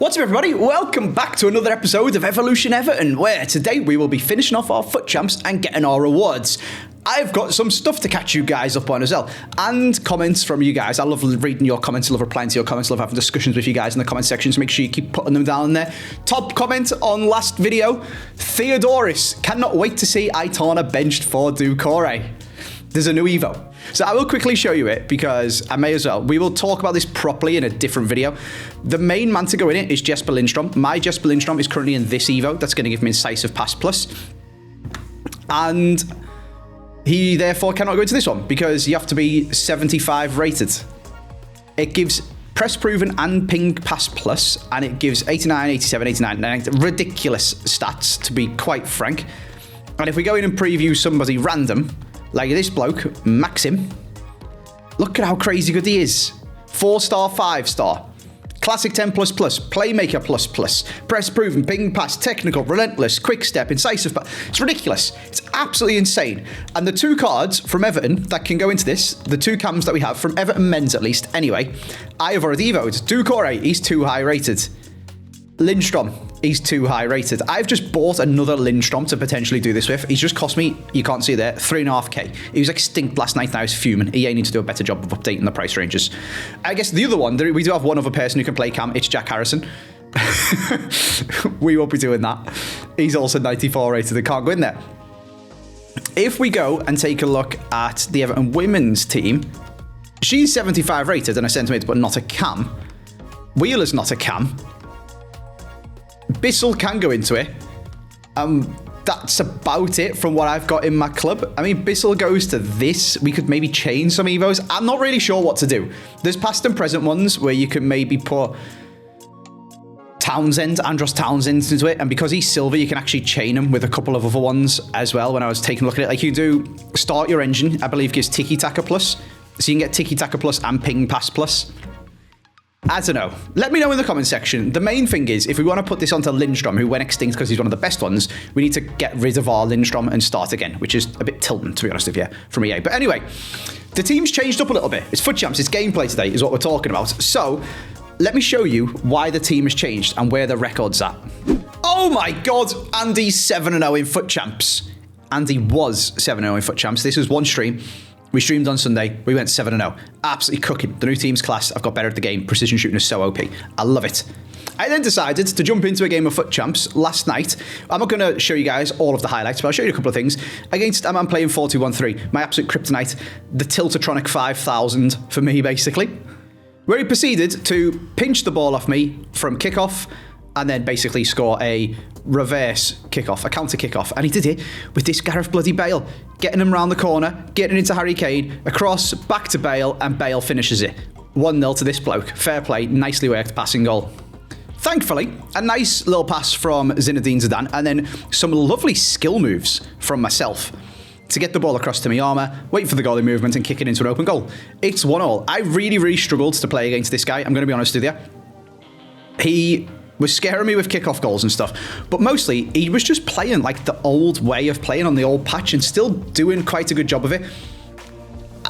What's up, everybody? Welcome back to another episode of Evolution Everton, where today we will be finishing off our FUT Champs and getting our rewards. I've got some stuff to catch you guys up on as well, and comments from you guys. I love reading your comments, I love replying to your comments, I love having discussions with you guys in the comment section, so make sure you keep putting them down there. Top comment on last video, Theodoris, cannot wait to see Aitana benched for Doucouré. There's a new Evo. So I will quickly show you it because I may as well. We will talk about this properly in a different video. The main man to go in it is Jesper Lindstrom. My Jesper Lindstrom is currently in this Evo. That's going to give him Incisive Pass Plus. And he therefore cannot go into this one because you have to be 75 rated. It gives Press Proven and Ping Pass Plus, and it gives 89, 87, 89, 90. Ridiculous stats, to be quite frank. And if we go in and preview somebody random, like this bloke, Maxim. Look at how crazy good he is. 4-star, 5-star. Classic 10++, Playmaker++, Press Proven, Ping Pass, Technical, Relentless, Quick Step, Incisive Pass. It's ridiculous. It's absolutely insane. And the two cards from Everton that can go into this, the two cams that we have, from Everton men's at least, anyway, I have already evoed. Doucouré, he's too high rated. Lindstrom, he's too high rated. I've just bought another Lindstrom to potentially do this with. He's just cost me, you can't see there, 3.5k. He was extinct last night, now he's fuming. EA needs to do a better job of updating the price ranges. I guess the other one, we do have one other person who can play cam, it's Jack Harrison. We won't be doing that. He's also 94 rated, they can't go in there. If we go and take a look at the Everton women's team, she's 75 rated and a centimetre, but not a cam. Wheeler's not a cam. Bissell can go into it. That's about it from what I've got in my club. I mean, Bissell goes to this. We could maybe change some Evos. I'm not really sure what to do. There's past and present ones where you can maybe put Andros Townsend into it. And because he's silver, you can actually chain him with a couple of other ones as well. When I was taking a look at it, like you do Start Your Engine, I believe gives Tiki Taka Plus. So you can get Tiki Taka Plus and Ping Pass Plus. I don't know. Let me know in the comment section. The main thing is, if we want to put this onto Lindstrom, who went extinct because he's one of the best ones, we need to get rid of our Lindstrom and start again, which is a bit tilting, to be honest with you, from EA. But anyway, the team's changed up a little bit. It's FUT Champs, it's gameplay today, is what we're talking about. So, let me show you why the team has changed and where the record's at. Oh my god, Andy's 7-0 in FUT Champs. Andy was 7-0 in FUT Champs. This was one stream. We streamed on Sunday. We went 7-0. Absolutely cooking. The new team's class. I've got better at the game. Precision shooting is so OP. I love it. I then decided to jump into a game of FUT Champs last night. I'm not going to show you guys all of the highlights, but I'll show you a couple of things. Against, I'm playing 4-2-1-3. My absolute kryptonite. The Tiltatronic 5000 for me, basically. Where he proceeded to pinch the ball off me from kickoff and then basically score a reverse kickoff, a counter kickoff. And he did it with this Gareth bloody Bale. Getting him round the corner, getting into Harry Kane, across, back to Bale, and Bale finishes it. 1-0 to this bloke. Fair play, nicely worked passing goal. Thankfully, a nice little pass from Zinedine Zidane, and then some lovely skill moves from myself to get the ball across to Miyama, wait for the goalie movement, and kick it into an open goal. It's 1-1. I really struggled to play against this guy, I'm going to be honest with you. He was scaring me with kickoff goals and stuff, but mostly he was just playing like the old way of playing on the old patch and still doing quite a good job of it.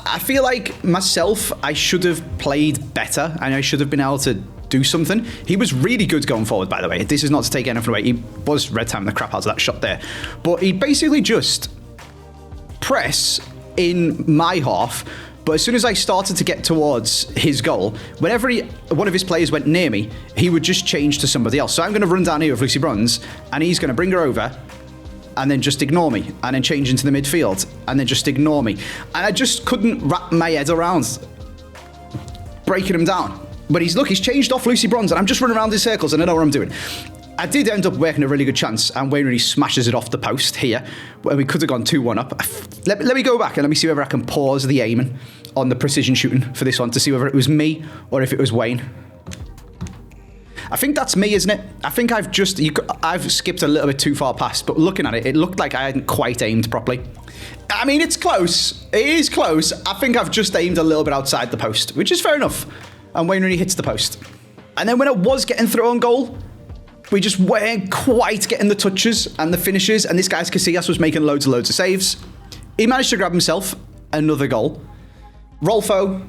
I feel like myself, I should have played better and I should have been able to do something. He was really good going forward, by the way. This is not to take anything away. He was red timing the crap out of that shot there, but he basically just press in my half. But as soon as I started to get towards his goal, whenever one of his players went near me, he would just change to somebody else. So I'm going to run down here with Lucy Bronze, and he's going to bring her over, and then just ignore me, and then change into the midfield, and then just ignore me. And I just couldn't wrap my head around breaking him down. But he's changed off Lucy Bronze, and I'm just running around in circles, and I know what I'm doing. I did end up working a really good chance, and Wayne really smashes it off the post here, where we could have gone 2-1 up. Let me go back and let me see whether I can pause the aiming on the precision shooting for this one to see whether it was me or if it was Wayne. I think that's me, isn't it? I think I've skipped a little bit too far past, but looking at it, it looked like I hadn't quite aimed properly. I mean, it's close. It is close. I think I've just aimed a little bit outside the post, which is fair enough. And Wayne really hits the post. And then when it was getting through on goal, we just weren't quite getting the touches and the finishes, and this guy's Casillas was making loads of saves. He managed to grab himself another goal. Rolfo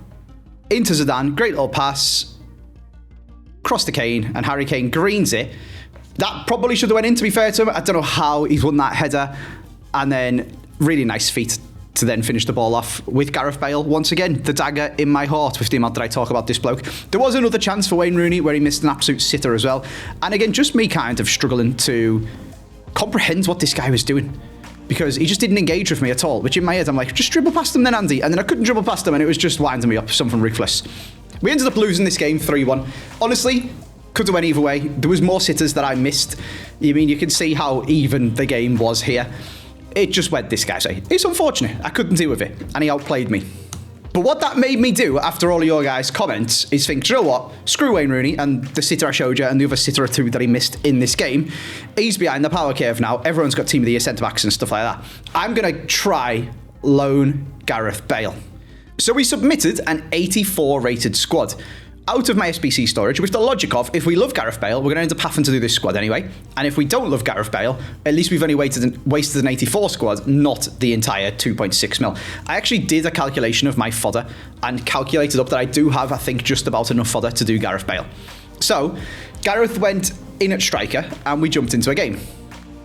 into Zidane, great little pass. cross to Kane, and Harry Kane greens it. That probably should have went in, to be fair to him. I don't know how he's won that header. And then really nice feet to then finish the ball off with Gareth Bale. Once again, the dagger in my heart with the amount that I talk about this bloke. There was another chance for Wayne Rooney where he missed an absolute sitter as well. And again, just me kind of struggling to comprehend what this guy was doing, because he just didn't engage with me at all, which in my head, I'm like, just dribble past him then, Andy. And then I couldn't dribble past him, and it was just winding me up, something ruthless. We ended up losing this game 3-1. Honestly, could have went either way. There was more sitters that I missed. I mean, you can see how even the game was here. It just went this guy's way. It's unfortunate. I couldn't deal with it, and he outplayed me. But what that made me do, after all of your guys' comments, is think, do you know what? Screw Wayne Rooney and the sitter I showed you and the other sitter or two that he missed in this game. He's behind the power curve now. Everyone's got Team of the Year centre-backs and stuff like that. I'm going to try loan Gareth Bale. So we submitted an 84 rated squad out of my SBC storage with the logic of, if we love Gareth Bale, we're going to end up having to do this squad anyway. And if we don't love Gareth Bale, at least we've only wasted an 84 squad, not the entire 2.6 mil. I actually did a calculation of my fodder and calculated up that I do have, I think, just about enough fodder to do Gareth Bale. So Gareth went in at striker and we jumped into a game.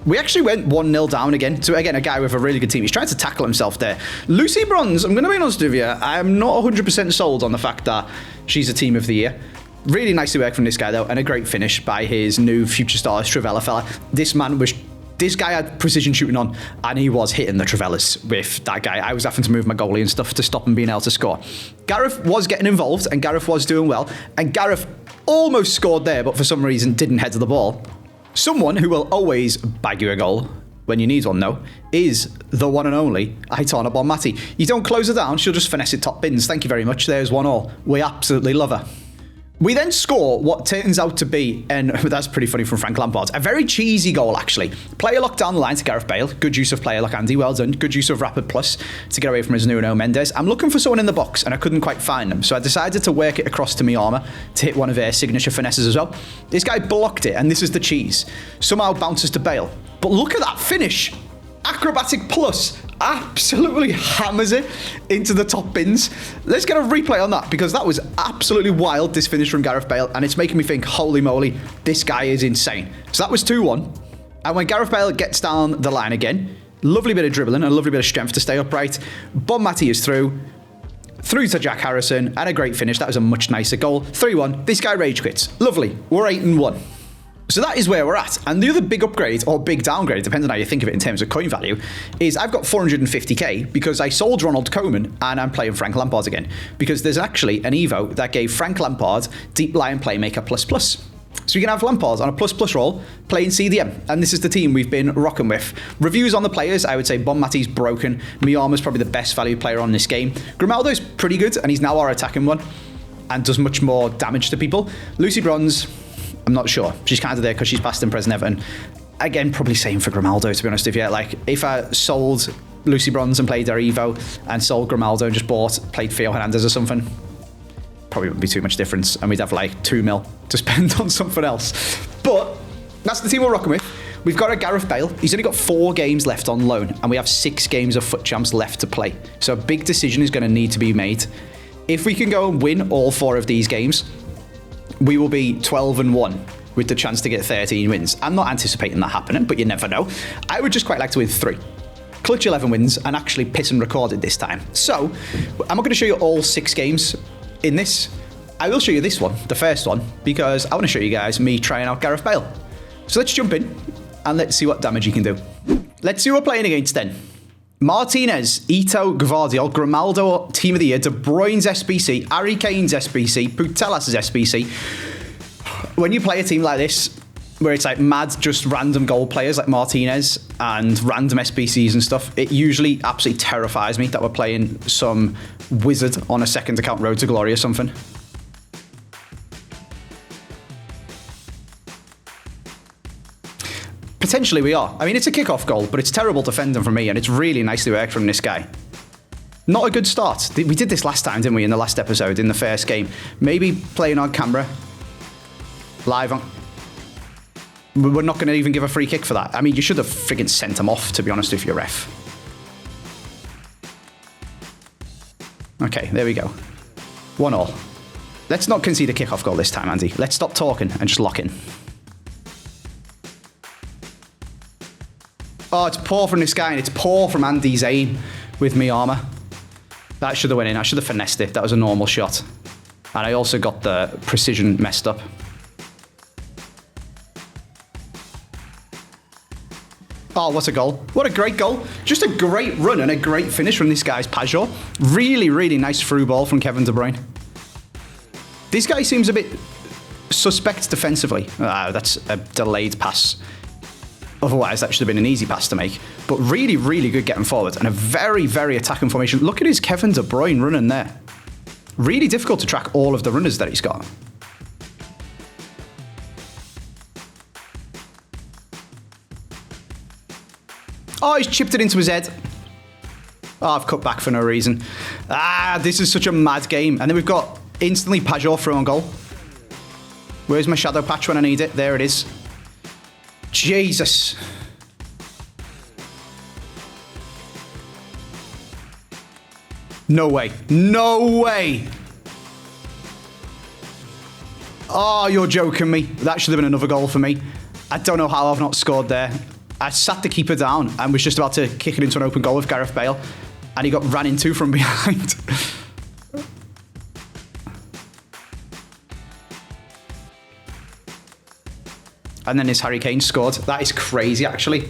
We actually went 1-0 down again to, again, a guy with a really good team. He's trying to tackle himself there. Lucy Bronze, I'm going to be honest with you, I'm not 100% sold on the fact that she's a Team of the Year. Really nicely worked from this guy, though, and a great finish by his new future star, Trivella fella. This guy had precision shooting on, and he was hitting the Trivellas with that guy. I was having to move my goalie and stuff to stop him being able to score. Gareth was getting involved, and Gareth was doing well, and Gareth almost scored there, but for some reason didn't head to the ball. Someone who will always bag you a goal when you need one, though, is the one and only Aitana Bonmati. You don't close her down, she'll just finesse it top bins. Thank you very much. There's 1-1. We absolutely love her. We then score what turns out to be, and that's pretty funny from Frank Lampard, a very cheesy goal, actually. Player lock down the line to Gareth Bale. Good use of player lock, Andy. Well done. Good use of Rapid Plus to get away from his Nuno Mendes. I'm looking for someone in the box, and I couldn't quite find them, so I decided to work it across to Miyama to hit one of their signature finesses as well. This guy blocked it, and this is the cheese. Somehow bounces to Bale. But look at that finish. Acrobatic Plus absolutely hammers it into the top bins. Let's get a replay on that, because that was absolutely wild, this finish from Gareth Bale, and it's making me think, holy moly, this guy is insane. So that was 2-1. And when Gareth Bale gets down the line again, lovely bit of dribbling and a lovely bit of strength to stay upright. Bonmati is through to Jack Harrison, and a great finish. That was a much nicer goal. 3-1. This guy rage quits. Lovely. We're 8-1. So that is where we're at. And the other big upgrade, or big downgrade, depending on how you think of it in terms of coin value, is I've got 450k because I sold Ronald Koeman and I'm playing Frank Lampard again. Because there's actually an Evo that gave Frank Lampard Deep Line Playmaker ++. So you can have Lampard on a ++ roll playing CDM. And this is the team we've been rocking with. Reviews on the players, I would say Bonmati's broken. Miyama's probably the best value player on this game. Grimaldo's pretty good, and he's now our attacking one and does much more damage to people. Lucy Bronze, I'm not sure. She's kind of there because she's past and present Everton. Again, probably same for Grimaldo, to be honest with you. Like, if I sold Lucy Bronze and played their Evo and sold Grimaldo and just played Theo Hernandez or something, probably wouldn't be too much difference, and we'd have like 2 mil to spend on something else. But that's the team we're rocking with. We've got a Gareth Bale. He's only got 4 games left on loan, and we have 6 games of FUT Champs left to play. So a big decision is going to need to be made. If we can go and win all 4 of these games, we will be 12-1 with the chance to get 13 wins. I'm not anticipating that happening, but you never know. I would just quite like to win 3. Clutch 11 wins and actually piss and record it this time. So, I'm not going to show you all 6 games in this. I will show you this one, the first one, because I want to show you guys me trying out Gareth Bale. So let's jump in and let's see what damage he can do. Let's see who we're playing against then. Martinez, Ito, Gvardiol, Grimaldo, Team of the Year, De Bruyne's SBC, Harry Kane's SBC, Putellas' SBC. When you play a team like this, where it's like mad, just random goal players like Martinez and random SBCs and stuff, it usually absolutely terrifies me that we're playing some wizard on a second account Road to Glory or something. Potentially we are. I mean, it's a kickoff goal, but it's terrible defending from me, and it's really nicely worked from this guy. Not a good start. We did this last time, didn't we, in the last episode, in the first game. Maybe playing on camera, live on... We're not going to even give a free kick for that. I mean, you should have friggin' sent him off, to be honest with you, ref. Okay, there we go. 1-1. Let's not concede a kickoff goal this time, Andy. Let's stop talking and just lock in. Oh, it's poor from this guy, and it's poor from Andy's aim with me armour. That should have went in. I should have finessed it. That was a normal shot. And I also got the precision messed up. Oh, what a goal. What a great goal. Just a great run and a great finish from this guy's Pajot. Really, really nice through ball from Kevin De Bruyne. This guy seems a bit suspect defensively. That's a delayed pass. Otherwise, that should have been an easy pass to make. But really, really good getting forward. And a very, very attacking formation. Look at his Kevin De Bruyne running there. Really difficult to track all of the runners that he's got. Oh, he's chipped it into his head. Oh, I've cut back for no reason. This is such a mad game. And then we've got instantly Pajot through on goal. Where's my shadow patch when I need it? There it is. Jesus. No way. No way. Oh, you're joking me. That should have been another goal for me. I don't know how I've not scored there. I sat the keeper down and was just about to kick it into an open goal with Gareth Bale. And he got ran into from behind. And then his Harry Kane scored. That is crazy, actually.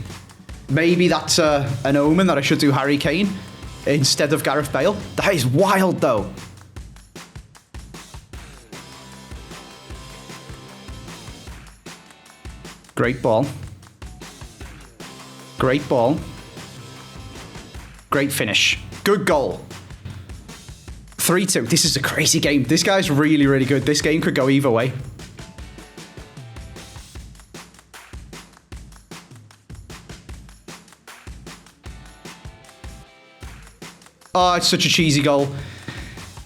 Maybe that's an omen that I should do Harry Kane instead of Gareth Bale. That is wild, though. Great ball. Great ball. Great finish. Good goal. 3-2. This is a crazy game. This guy's really, really good. This game could go either way. Oh, it's such a cheesy goal.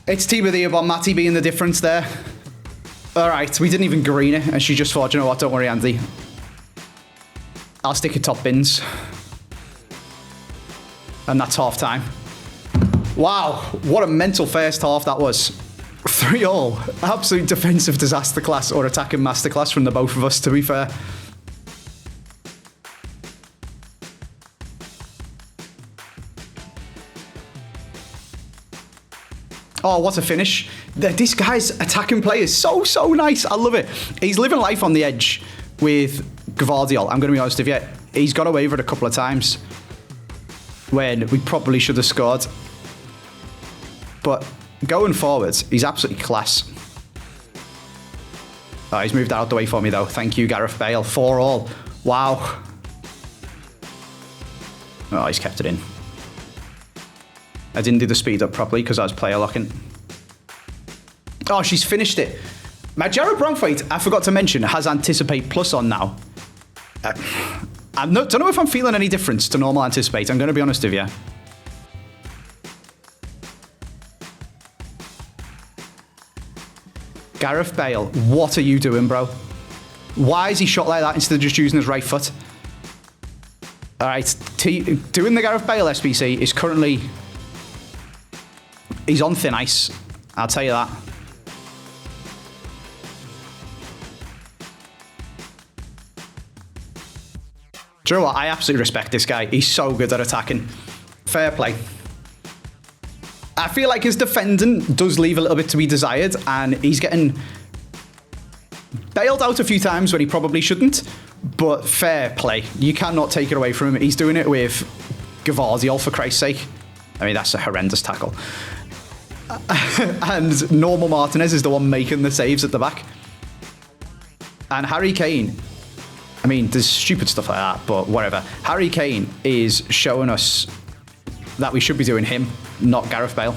It's Team of the Year by Matty being the difference there. All right, we didn't even green it, and she just thought, you know what, don't worry, Andy. I'll stick it top bins. And that's half time. Wow, what a mental first half that was. 3-all. Absolute defensive disaster class or attacking masterclass from the both of us, to be fair. Oh, what a finish. This guy's attacking play is so, so nice. I love it. He's living life on the edge with Gvardiol. I'm going to be honest with you. He's got away with it a couple of times when we probably should have scored. But going forwards, he's absolutely class. Oh, he's moved that out the way for me, though. Thank you, Gareth Bale. 4-all. Wow. Oh, he's kept it in. I didn't do the speed up properly because I was player locking. Oh, she's finished it. My Jarrod Branthwaite, I forgot to mention, has Anticipate Plus on now. I don't know if I'm feeling any difference to normal Anticipate. I'm going to be honest with you. Gareth Bale, what are you doing, bro? Why is he shot like that instead of just using his right foot? All right, doing the Gareth Bale SBC is currently... He's on thin ice, I'll tell you that. Do you know what? I absolutely respect this guy. He's so good at attacking. Fair play. I feel like his defending does leave a little bit to be desired, and he's getting bailed out a few times when he probably shouldn't, but fair play. You cannot take it away from him. He's doing it with Gvardiol, for Christ's sake. I mean, that's a horrendous tackle. And normal Martinez is the one making the saves at the back. And Harry Kane, I mean, there's stupid stuff like that, but whatever. Harry Kane is showing us that we should be doing him, not Gareth Bale.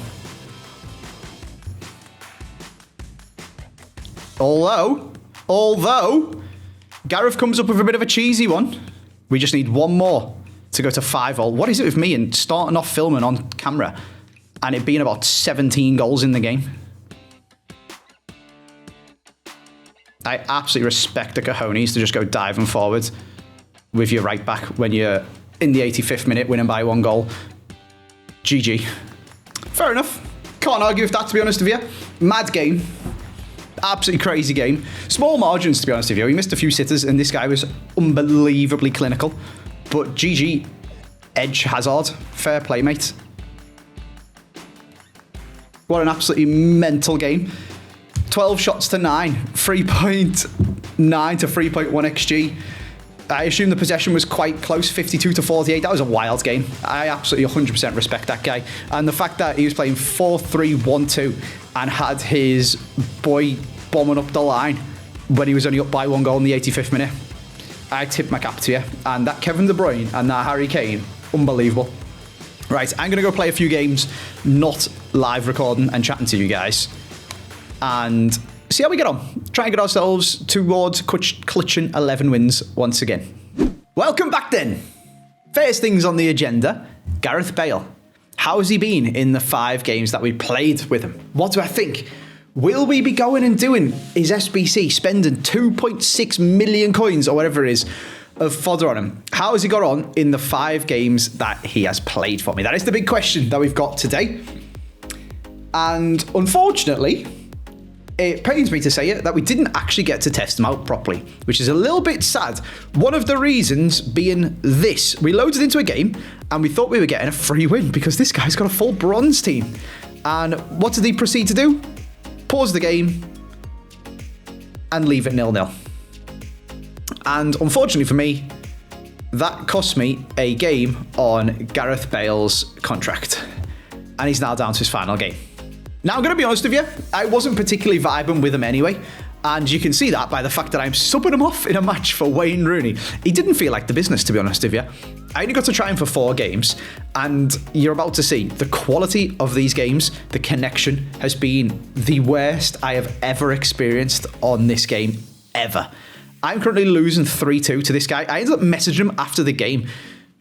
Although, Gareth comes up with a bit of a cheesy one. We just need one more to go to 5-all. What is it with me and starting off filming on camera and it being about 17 goals in the game? I absolutely respect the cojones to just go diving forward with your right back when you're in the 85th minute winning by 1 goal. GG. Fair enough. Can't argue with that, to be honest with you. Mad game. Absolutely crazy game. Small margins, to be honest with you. He missed a few sitters, and this guy was unbelievably clinical. But GG, Edge Hazard. Fair play, mate. What an absolutely mental game. 12 shots to 9. 3.9 to 3.1 XG. I assume the possession was quite close, 52 to 48. That was a wild game. I absolutely 100% respect that guy. And the fact that he was playing 4-3-1-2 and had his boy bombing up the line when he was only up by 1 goal in the 85th minute. I tip my cap to you. And that Kevin De Bruyne and that Harry Kane, unbelievable. Right, I'm going to go play a few games, not live recording and chatting to you guys. And see how we get on. Try and get ourselves towards clutching 11 wins once again. Welcome back then. First things on the agenda, Gareth Bale. How has he been in the 5 games that we played with him? What do I think? Will we be going and doing his SBC, spending 2.6 million coins or whatever it is of fodder on him? How has he got on in the 5 games that he has played for me? That is the big question that we've got today. And unfortunately, it pains me to say it, that we didn't actually get to test him out properly, which is a little bit sad. One of the reasons being this. We loaded into a game and we thought we were getting a free win because this guy's got a full bronze team. And what did he proceed to do? Pause the game and leave it 0-0. And unfortunately for me, that cost me a game on Gareth Bale's contract. And he's now down to his final game. Now, I'm going to be honest with you, I wasn't particularly vibing with him anyway, and you can see that by the fact that I'm subbing him off in a match for Wayne Rooney. He didn't feel like the business, to be honest with you. I only got to try him for 4 games, and you're about to see the quality of these games. The connection has been the worst I have ever experienced on this game, ever. I'm currently losing 3-2 to this guy. I ended up messaging him after the game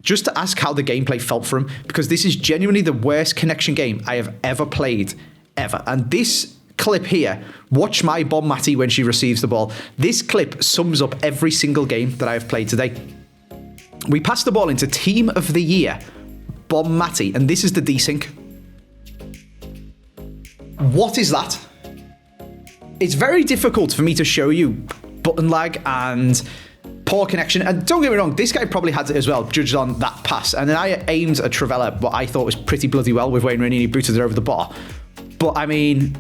just to ask how the gameplay felt for him, because this is genuinely the worst connection game I have ever played. Ever. And this clip here, watch my bomb Matty when she receives the ball. This clip sums up every single game that I have played today. We passed the ball into Team of the Year, bomb Matty, and this is the desync. What is that? It's very difficult for me to show you button lag and poor connection. And don't get me wrong, this guy probably had it as well, judged on that pass. And then I aimed at Travella, what I thought was pretty bloody well with Wayne Rooney, and he booted it over the bar. But, I mean,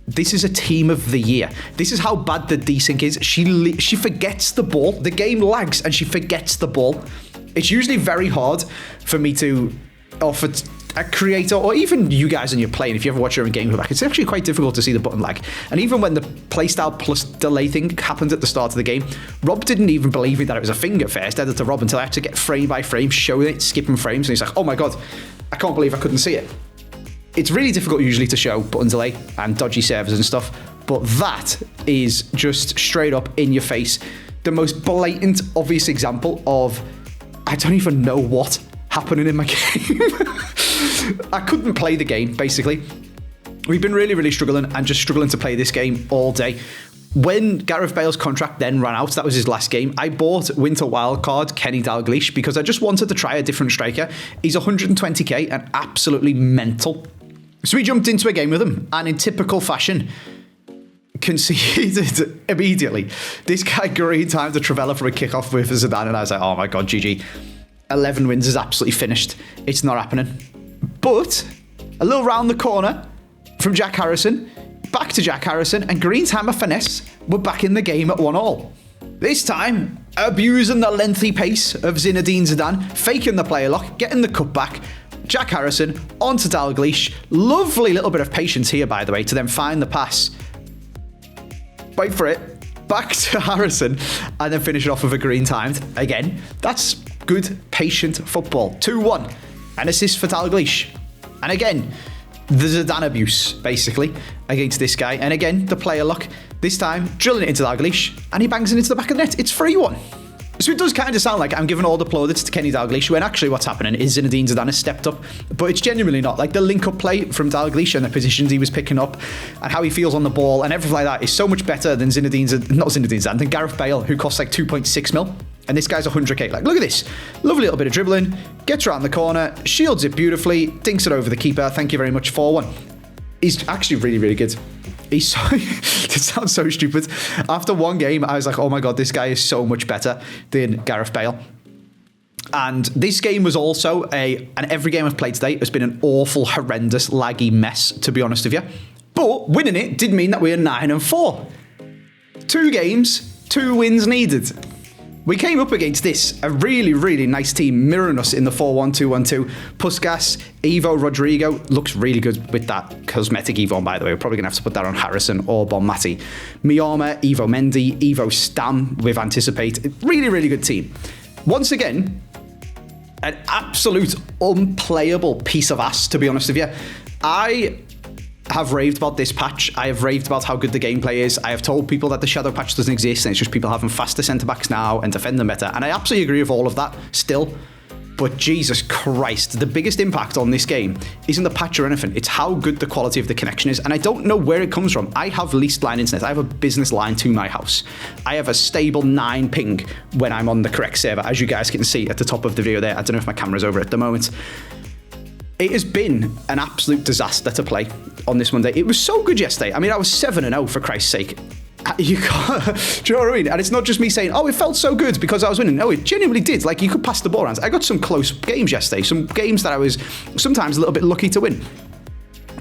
this is a Team of the Year. This is how bad the desync is. She forgets the ball. The game lags and she forgets the ball. It's usually very hard for me to offer a creator, or even you guys when you're playing, if you ever watch your own game back, it's actually quite difficult to see the button lag. And even when the playstyle plus delay thing happened at the start of the game, Rob didn't even believe me that it was a thing at first, editor Rob, until I had to get frame by frame, showing it, skipping frames, and he's like, oh my God, I can't believe I couldn't see it. It's really difficult usually to show button delay and dodgy servers and stuff, but that is just straight up in your face. The most blatant, obvious example of, I don't even know what happening in my game. I couldn't play the game, basically. We've been really, really struggling and just struggling to play this game all day. When Gareth Bale's contract then ran out, that was his last game, I bought Winter Wildcard Kenny Dalglish because I just wanted to try a different striker. He's 120k and absolutely mental. So we jumped into a game with him, and in typical fashion, conceded immediately. This guy green timed the Travella for a kickoff with Zidane, and I was like, oh my God, GG. 11 wins is absolutely finished. It's not happening. But a little round the corner from Jack Harrison, back to Jack Harrison, and Green's hammer finesse were back in the game at 1-1. This time, abusing the lengthy pace of Zinedine Zidane, faking the player lock, getting the cutback. Jack Harrison onto Dalglish. Lovely little bit of patience here, by the way, to then find the pass. Wait for it. Back to Harrison, and then finish it off with a green timed. Again, that's good, patient football. 2-1. An assist for Dalglish. And again, the Zidane abuse, basically, against this guy. And again, the player lock. This time, drilling it into Dalglish, and he bangs it into the back of the net. It's 3-1. So it does kind of sound like I'm giving all the plaudits to Kenny Dalglish, when actually what's happening is Zinedine Zidane has stepped up. But it's genuinely not. Like, the link-up play from Dalglish and the positions he was picking up and how he feels on the ball and everything like that is so much better than than Gareth Bale, who costs like 2.6 mil. And this guy's 100k. Like, look at this. Lovely little bit of dribbling. Gets around the corner. Shields it beautifully. Dinks it over the keeper. Thank you very much, 4-1. He's actually really, really good. He's so, it sounds so stupid. After one game, I was like, oh my God, this guy is so much better than Gareth Bale. And this game was also and every game I've played today has been an awful, horrendous, laggy mess, to be honest with you. But winning it did mean that we are 9-4. 2 games, 2 wins needed. We came up against a really, really nice team mirroring us in the 4-1-2-1-2. Puskas, Ivo Rodrigo looks really good with that cosmetic Evo, by the way. We're probably going to have to put that on Harrison or Bonmati. Miyama, Ivo Mendy, Ivo Stam with Anticipate. Really, really good team. Once again, an absolute unplayable piece of ass, to be honest with you. I have raved about this patch. I have raved about how good the gameplay is. I have told people that the shadow patch doesn't exist and it's just people having faster centre-backs now and defending better. And I absolutely agree with all of that still. But Jesus Christ, the biggest impact on this game isn't the patch or anything. It's how good the quality of the connection is. And I don't know where it comes from. I have leased line internet. I have a business line to my house. I have a stable 9 ping when I'm on the correct server, as you guys can see at the top of the video there. I don't know if my camera's over at the moment. It has been an absolute disaster to play on this Monday. It was so good yesterday. I mean, I was 7-0 for Christ's sake. You can't, do you know what I mean? And it's not just me saying, oh, it felt so good because I was winning. No, it genuinely did. Like, you could pass the ball around. I got some close games yesterday, some games that I was sometimes a little bit lucky to win.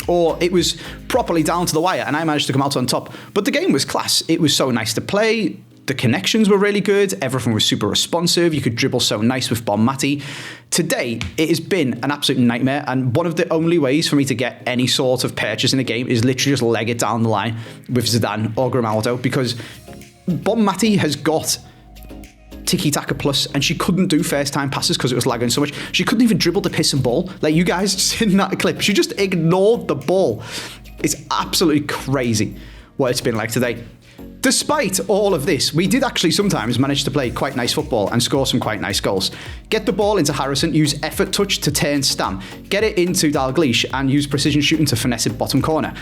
Or it was properly down to the wire and I managed to come out on top. But the game was class. It was so nice to play. The connections were really good. Everything was super responsive. You could dribble so nice with Bonmati. Today, it has been an absolute nightmare. And one of the only ways for me to get any sort of purchase in a game is literally just leg it down the line with Zidane or Grimaldo, because Bonmati has got tiki-taka plus and she couldn't do first time passes because it was lagging so much. She couldn't even dribble the piss and ball. Like, you guys seen that clip. She just ignored the ball. It's absolutely crazy what it's been like today. Despite all of this, we did actually sometimes manage to play quite nice football and score some quite nice goals. Get the ball into Harrison, use effort touch to turn Stam, get it into Dalglish and use precision shooting to finesse it bottom corner.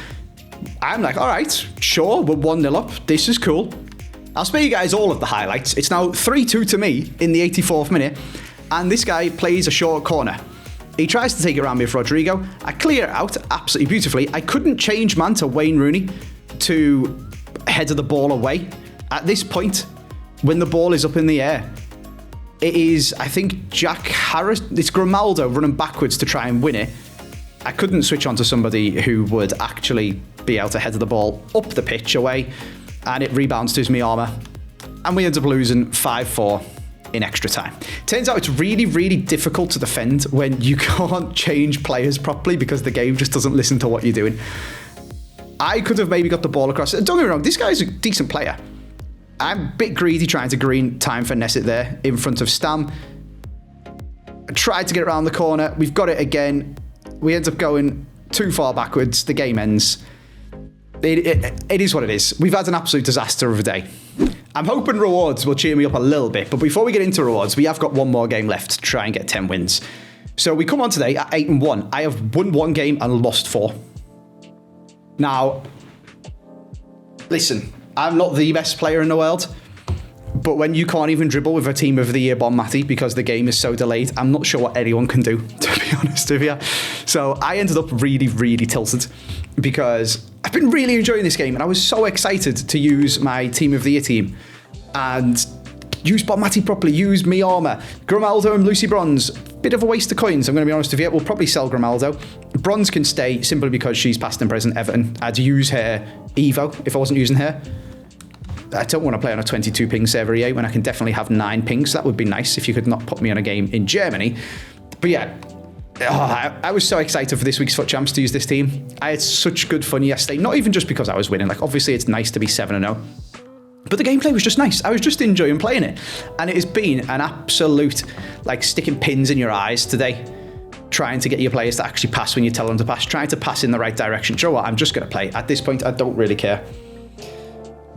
I'm like, all right, sure, we're 1-0 up. This is cool. I'll spare you guys all of the highlights. It's now 3-2 to me in the 84th minute, and this guy plays a short corner. He tries to take it around me with Rodrigo. I clear it out absolutely beautifully. I couldn't change man to Wayne Rooney to head of the ball away. At this point, when the ball is up in the air, it is, I think, Jack Harris, it's Grimaldo running backwards to try and win it. I couldn't switch on to somebody who would actually be able to head of the ball up the pitch away, and it rebounds to his Miyama, and we end up losing 5-4 in extra time. Turns out it's really, really difficult to defend when you can't change players properly because the game just doesn't listen to what you're doing. I could have maybe got the ball across. Don't get me wrong, this guy's a decent player. I'm a bit greedy trying to green time finesse it there in front of Stam. I tried to get around the corner. We've got it again. We end up going too far backwards. The game ends. It is what it is. We've had an absolute disaster of a day. I'm hoping rewards will cheer me up a little bit. But before we get into rewards, we have got one more game left to try and get 10 wins. So we come on today at 8-1. I have won 1 game and lost 4. Now, listen, I'm not the best player in the world, but when you can't even dribble with a Team of the Year Bonmati because the game is so delayed, I'm not sure what anyone can do, to be honest with you. So I ended up really, really tilted because I've been really enjoying this game and I was so excited to use my Team of the Year team and use Bonmati properly, use Miyama, Grimaldo and Lucy Bronze. Bit of a waste of coins, I'm going to be honest with you. We'll probably sell Grimaldo. Bronze can stay simply because she's past and present Everton. I'd use her Evo if I wasn't using her. I don't want to play on a 22 ping server EA when I can definitely have 9 pings. That would be nice if you could not put me on a game in Germany. But yeah, I was so excited for this week's FUT Champs to use this team. I had such good fun yesterday, not even just because I was winning. Like, obviously it's nice to be 7-0. But the gameplay was just nice. I was just enjoying playing it. And it has been an absolute, like, sticking pins in your eyes today, trying to get your players to actually pass when you tell them to pass, trying to pass in the right direction. Do you know what? I'm just going to play. At this point, I don't really care.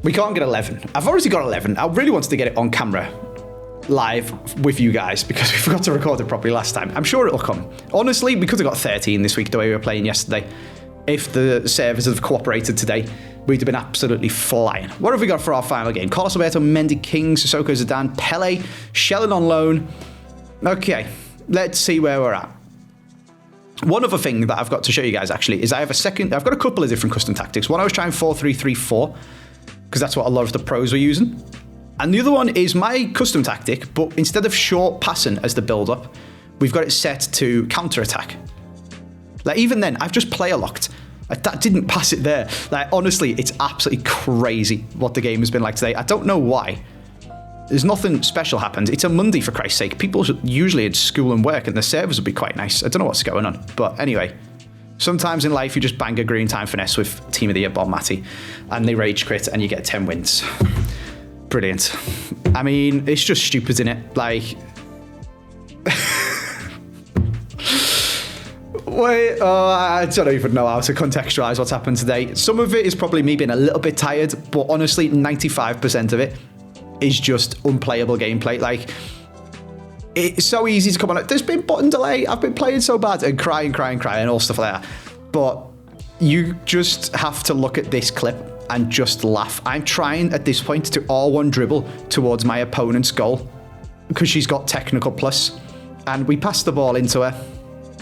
We can't get 11. I've already got 11. I really wanted to get it on camera live with you guys because we forgot to record it properly last time. I'm sure it'll come. Honestly, we could have got 13 this week the way we were playing yesterday. If the servers have cooperated today, we'd have been absolutely flying. What have we got for our final game? Carlos Alberto, Mendy, King, Sissoko, Zidane, Pele, Shellen on loan. Okay, let's see where we're at. One other thing that I've got to show you guys actually is I've got a couple of different custom tactics. One, I was trying 4-3-3-4 because that's what a lot of the pros were using. And the other one is my custom tactic, but instead of short passing as the build-up, we've got it set to counter-attack. Like, even then, I've just player locked. That didn't pass it there. Like, honestly, it's absolutely crazy what the game has been like today. I don't know why. There's nothing special happened. It's a Monday, for Christ's sake. People usually at school and work, and the servers would be quite nice. I don't know what's going on. But anyway, sometimes in life, you just bang a green time finesse with Team of the Year Bob Matty, and they rage crit, and you get 10 wins. Brilliant. I mean, it's just stupid, isn't it? Like... Wait, I don't even know how to contextualize what's happened today. Some of it is probably me being a little bit tired, but honestly, 95% of it is just unplayable gameplay. Like, it's so easy to come on. Like, there's been button delay. I've been playing so bad and crying, all stuff like that. But you just have to look at this clip and just laugh. I'm trying at this point to R1 dribble towards my opponent's goal because she's got technical plus, and we pass the ball into her.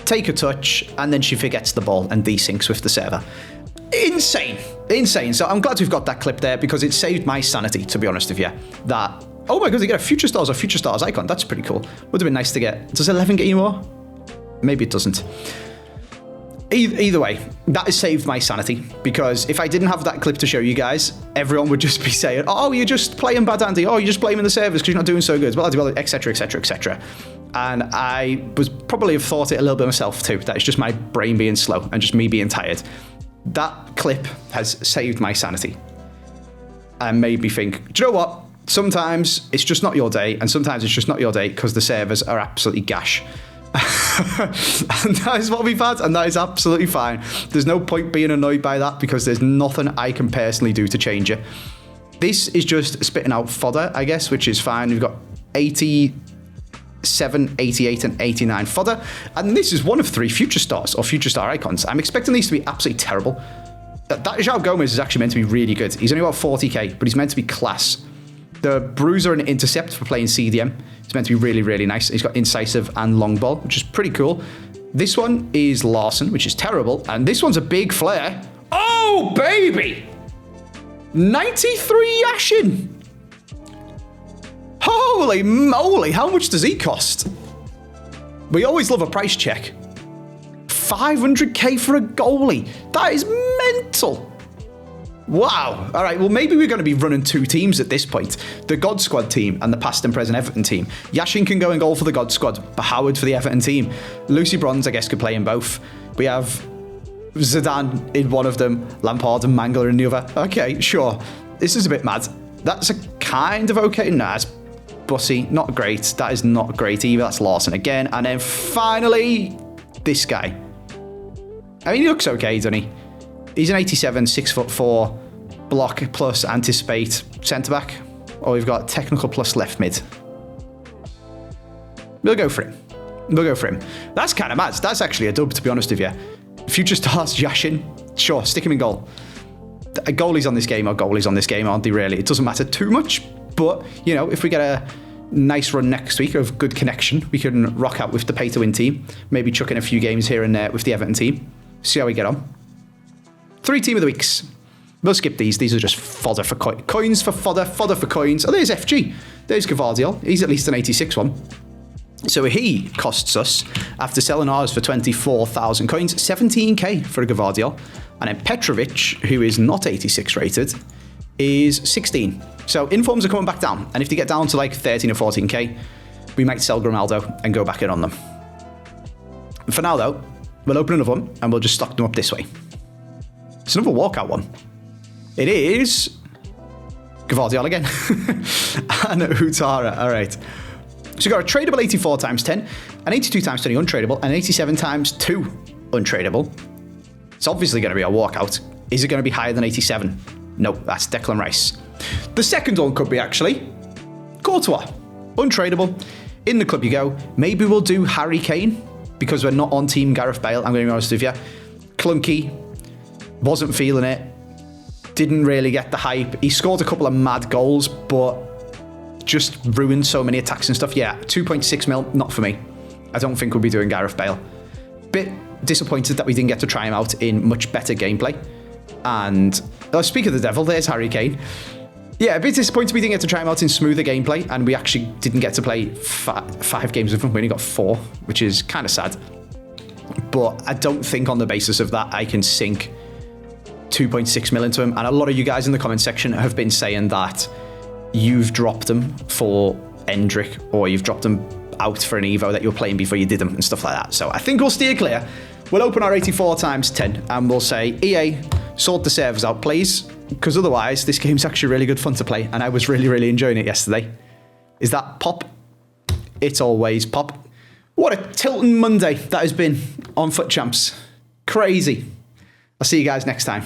Take a touch, and then she forgets the ball and desyncs with the server. Insane. So I'm glad we've got that clip there because it saved my sanity, to be honest with you. That, oh my god, they get a Future Stars or Future Stars icon. That's pretty cool. Would have been nice to get. Does 11 get you more? Maybe it doesn't. Either way, that has saved my sanity because if I didn't have that clip to show you guys, everyone would just be saying, oh, you're just playing bad, Andy. Oh, you're just blaming the servers because you're not doing so good. Well, etc., etc., etc. And I was probably have thought it a little bit myself too. That it's just my brain being slow and just me being tired. That clip has saved my sanity and made me think, do you know what? Sometimes it's just not your day, and sometimes it's just not your day because the servers are absolutely gash. And that is what we've had, and that is absolutely fine. There's no point being annoyed by that because there's nothing I can personally do to change it. This is just spitting out fodder, I guess, which is fine. We've got 87, 88, and 89 fodder, and this is one of 3 Future Stars or Future Star icons. I'm expecting these to be absolutely terrible. That João Gomez is actually meant to be really good. He's only about 40k, but he's meant to be class. The Bruiser and Intercept for playing CDM. It's meant to be really, really nice. He's got Incisive and Long Ball, which is pretty cool. This one is Larson, which is terrible. And this one's a big flare. Oh, baby! 93 Yashin! Holy moly, how much does he cost? We always love a price check. 500k for a goalie. That is mental. Wow. All right, well, maybe we're going to be running 2 teams at this point. The God Squad team and the past and present Everton team. Yashin can go and goal for the God Squad, but Howard for the Everton team. Lucy Bronze, I guess, could play in both. We have Zidane in one of them, Lampard and Mangler in the other. Okay, sure. This is a bit mad. That's a kind of okay. Nah, it's Bussy. Not great. That is not great either. That's Larson again. And then finally, this guy. I mean, he looks okay, doesn't he? He's an 87, 6'4", block plus anticipate centre-back. Or we've got technical plus left mid. We'll go for him. That's kind of mad. That's actually a dub, to be honest with you. Future Stars, Yashin. Sure, stick him in goal. Goalies on this game are goalies on this game, aren't they, really? It doesn't matter too much. But, you know, if we get a nice run next week of good connection, we can rock out with the pay-to-win team. Maybe chuck in a few games here and there with the Everton team. See how we get on. 3 team of the weeks. We'll skip these. These are just fodder for coins for fodder for coins. Oh, there's FG. There's Gavardiol. He's at least an 86 one. So he costs us, after selling ours for 24,000 coins, 17k for a Gavardiol. And then Petrovic, who is not 86 rated, is 16. So informs are coming back down. And if they get down to like 13 or 14k, we might sell Grimaldo and go back in on them. For now, though, we'll open another one and we'll just stock them up this way. It's another walkout one. It is Gavardiol again. And Utara. All right. So we've got a tradable 84 times 10, an 82 times 20 untradeable, and an 87 times 2 untradeable. It's obviously going to be a walkout. Is it going to be higher than 87? No, that's Declan Rice. The second one could be actually Courtois. Untradeable. In the club you go. Maybe we'll do Harry Kane because we're not on team Gareth Bale. I'm going to be honest with you. Clunky. Wasn't feeling it. Didn't really get the hype. He scored a couple of mad goals, but just ruined so many attacks and stuff. Yeah, 2.6 mil, not for me. I don't think we'll be doing Gareth Bale. Bit disappointed that we didn't get to try him out in much better gameplay. And speak of the devil, there's Harry Kane. Yeah, a bit disappointed we didn't get to try him out in smoother gameplay, and we actually didn't get to play 5 games with him. We only got 4, which is kind of sad. But I don't think on the basis of that I can sink 2.6 mil into him. And a lot of you guys in the comment section have been saying that you've dropped him for Endrick, or you've dropped him out for an Evo that you're playing before you did him and stuff like that. So I think we'll steer clear. We'll open our 84 times 10 and we'll say, EA, sort the servers out, please. Because otherwise, this game's actually really good fun to play. And I was really, really enjoying it yesterday. Is that pop? It's always pop. What a tilting Monday that has been on FUT Champs. Crazy. I'll see you guys next time.